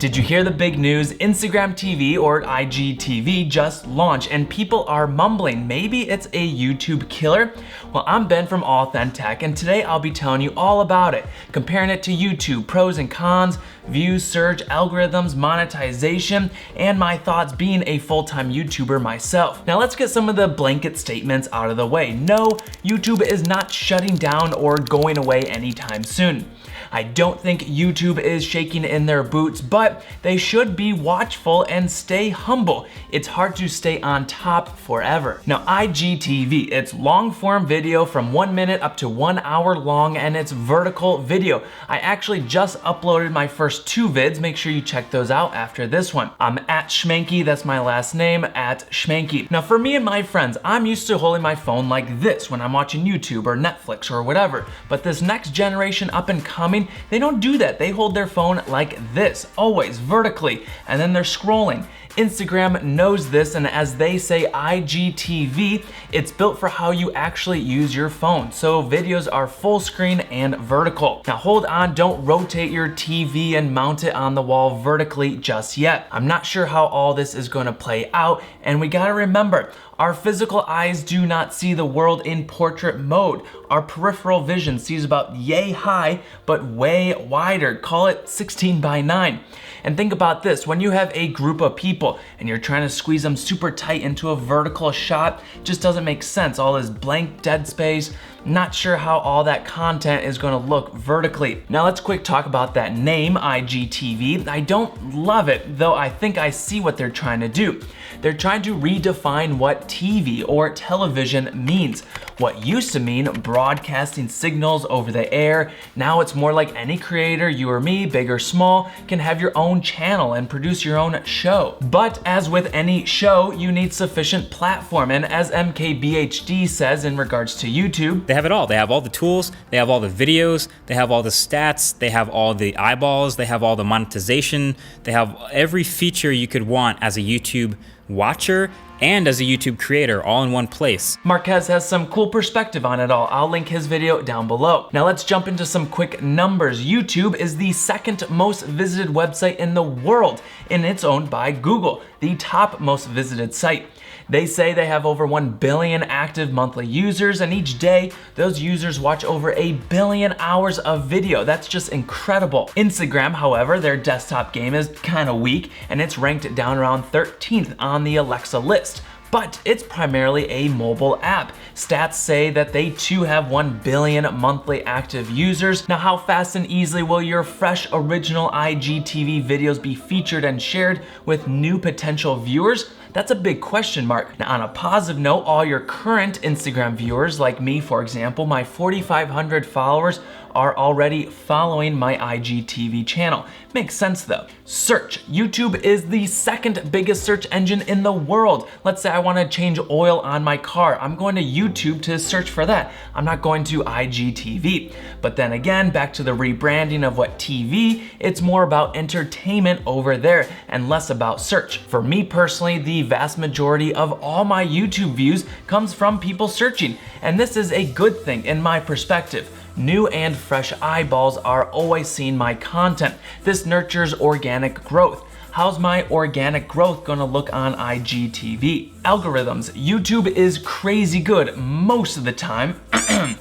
Did you hear the big news? Instagram TV or IGTV just launched and people are mumbling maybe it's a YouTube killer? Well, I'm Ben from AuthenTech and today I'll be telling you all about it, comparing it to YouTube, pros and cons, views, search, algorithms, monetization, and my thoughts being a full-time YouTuber myself. Now let's get some of the blanket statements out of the way. No, YouTube is not shutting down or going away anytime soon. I don't think YouTube is shaking in their boots, but they should be watchful and stay humble. It's hard to stay on top forever. Now, IGTV, it's long form video from 1 minute up to 1 hour long, and it's vertical video. I actually just uploaded my first 2 vids. Make sure you check those out after this one. I'm at Schmanke, that's my last name, at Schmanke. Now, for me and my friends, I'm used to holding my phone like this when I'm watching YouTube or Netflix or whatever, but this next generation up and coming, they don't do that. They hold their phone like this, always vertically, and then they're scrolling. Instagram knows this, and as they say, IGTV, it's built for how you actually use your phone. So videos are full screen and vertical. Now hold on, don't rotate your TV and mount it on the wall vertically just yet. I'm not sure how all this is going to play out, and we gotta remember, our physical eyes do not see the world in portrait mode. Our peripheral vision sees about yay high, but way wider. Call it 16:9. And think about this, when you have a group of people and you're trying to squeeze them super tight into a vertical shot, it just doesn't make sense. All this blank dead space, not sure how all that content is gonna look vertically. Now let's quick talk about that name, IGTV. I don't love it, though I think I see what they're trying to do. They're trying to redefine what TV or television means. What used to mean broadcasting signals over the air, now it's more like any creator, you or me, big or small, can have your own channel and produce your own show. But as with any show, you need sufficient platform, and as MKBHD says in regards to YouTube, they have it all. They have all the tools, they have all the videos, they have all the stats, they have all the eyeballs, they have all the monetization, they have every feature you could want as a YouTube watcher and as a YouTube creator all in one place. Marquez has some cool perspective on it all. I'll link his video down below. Now let's jump into some quick numbers. YouTube is the second most visited website in the world, and it's owned by Google, the top most visited site. They say they have over 1 billion active monthly users, and each day, those users watch over 1 billion hours of video. That's just incredible. Instagram, however, their desktop game is kind of weak, and it's ranked down around 13th on the Alexa list. But it's primarily a mobile app. Stats say that they too have 1 billion monthly active users. Now, how fast and easily will your fresh original IGTV videos be featured and shared with new potential viewers? That's a big question mark. Now, on a positive note, all your current Instagram viewers, like me for example, my 4,500 followers are already following my IGTV channel. Makes sense though. Search. YouTube is the second biggest search engine in the world. Let's say I want to change oil on my car. I'm going to YouTube to search for that. I'm not going to IGTV. But then again, back to the rebranding of what TV, it's more about entertainment over there and less about search. For me personally, the vast majority of all my YouTube views comes from people searching, and this is a good thing in my perspective. New and fresh eyeballs are always seeing my content. This nurtures organic growth. How's my organic growth gonna look on IGTV? Algorithms. YouTube is crazy good most of the time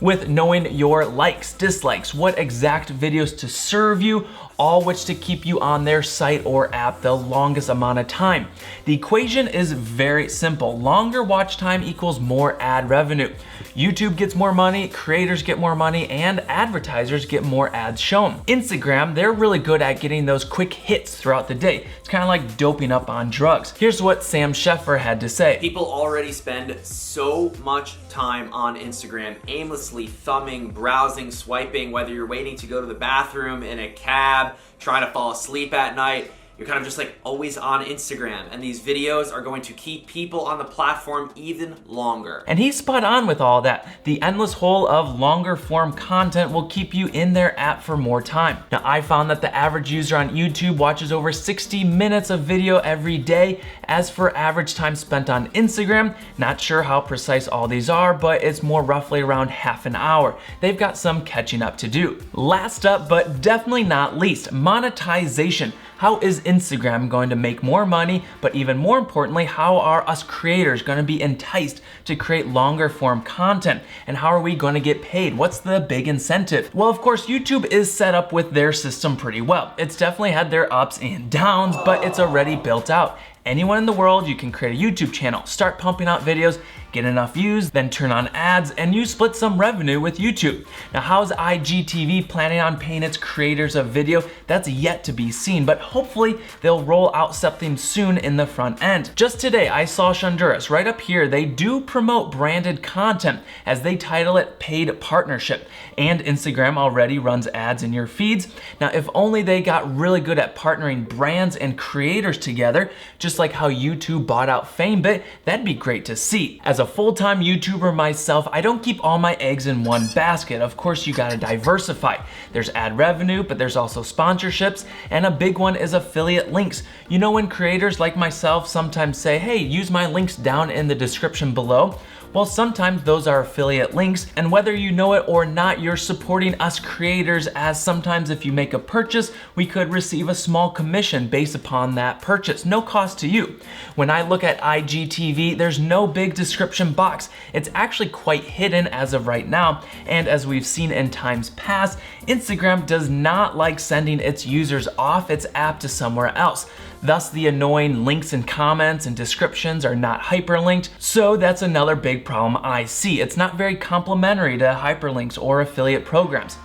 with knowing your likes, dislikes, what exact videos to serve you, all which to keep you on their site or app the longest amount of time. The equation is very simple. Longer watch time equals more ad revenue. YouTube gets more money, creators get more money, and advertisers get more ads shown. Instagram, they're really good at getting those quick hits throughout the day. It's kind of like doping up on drugs. Here's what Sam Sheffer had to say. People already spend so much time on Instagram, aimlessly thumbing, browsing, swiping, whether you're waiting to go to the bathroom, in a cab, trying to fall asleep at night. You're kind of just like always on Instagram, and these videos are going to keep people on the platform even longer. And he's spot on with all that. The endless hole of longer form content will keep you in their app for more time. Now, I found that the average user on YouTube watches over 60 minutes of video every day. As for average time spent on Instagram, not sure how precise all these are, but it's more roughly around half an hour. They've got some catching up to do. Last up, but definitely not least, monetization. How is Instagram going to make more money? But even more importantly, how are us creators going to be enticed to create longer form content? And how are we going to get paid? What's the big incentive? Well, of course, YouTube is set up with their system pretty well. It's definitely had their ups and downs, but it's already built out. Anyone in the world, you can create a YouTube channel, start pumping out videos, get enough views, then turn on ads, and you split some revenue with YouTube. Now, how's IGTV planning on paying its creators of video? That's yet to be seen, but hopefully they'll roll out something soon in the front end. Just today, I saw Honduras right up here. They do promote branded content as they title it Paid Partnership, and Instagram already runs ads in your feeds. Now, if only they got really good at partnering brands and creators together, just like how YouTube bought out FameBit, that'd be great to see. As a full-time YouTuber myself, I don't keep all my eggs in one basket. Of course, you gotta diversify. There's ad revenue, but there's also sponsorships, and a big one is affiliate links. You know, when creators like myself sometimes say, hey, use my links down in the description below, well, sometimes those are affiliate links, and whether you know it or not, you're supporting us creators, as sometimes if you make a purchase, we could receive a small commission based upon that purchase, no cost to you. When I look at IGTV, there's no big description box. It's actually quite hidden as of right now, and as we've seen in times past, Instagram does not like sending its users off its app to somewhere else. Thus, the annoying links and comments and descriptions are not hyperlinked, so that's another big problem I see. It's not very complimentary to hyperlinks or affiliate programs.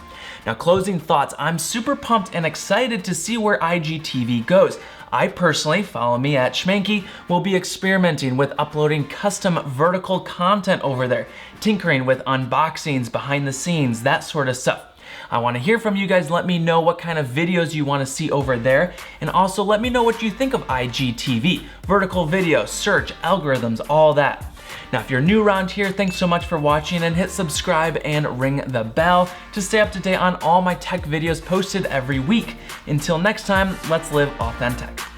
Now, closing thoughts, I'm super pumped and excited to see where IGTV goes. I personally, follow me at Schmanke, will be experimenting with uploading custom vertical content over there, tinkering with unboxings, behind the scenes, that sort of stuff. I want to hear from you guys. Let me know what kind of videos you want to see over there. And also let me know what you think of IGTV, vertical video, search, algorithms, all that. Now, if you're new around here, thanks so much for watching, and hit subscribe and ring the bell to stay up to date on all my tech videos posted every week. Until next time, let's live authentic.